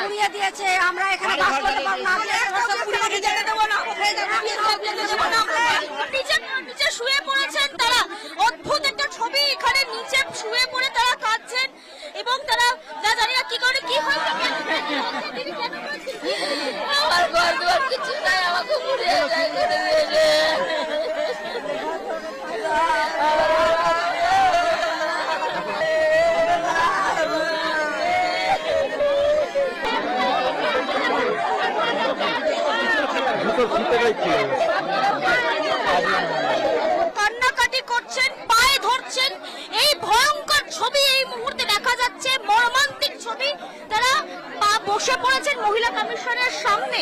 পুড়িয়ে দিয়েছে, আমরা এখানে বাস করতে পারবো না, যেতে দেবো না। নিচে শুয়ে পড়েছেন তারা, অদ্ভুত একটা ছবি, এখানে নিচে শুয়ে পড়ে তারা কাঁদছেন এবং তারা জানি না কি করে কি হয়েছে। আমার ঘর দুয়ার কিছু নাই, আমাকে পুড়িয়ে যায় করে দিয়েছে। কান্নাকাটি করছেন, পায়ে ধরছেন। এই ভয়ঙ্কর ছবি এই মুহূর্তে দেখা যাচ্ছে, মর্মান্তিক ছবি। তারা বসে পড়েছেন মহিলা কমিশনের সামনে।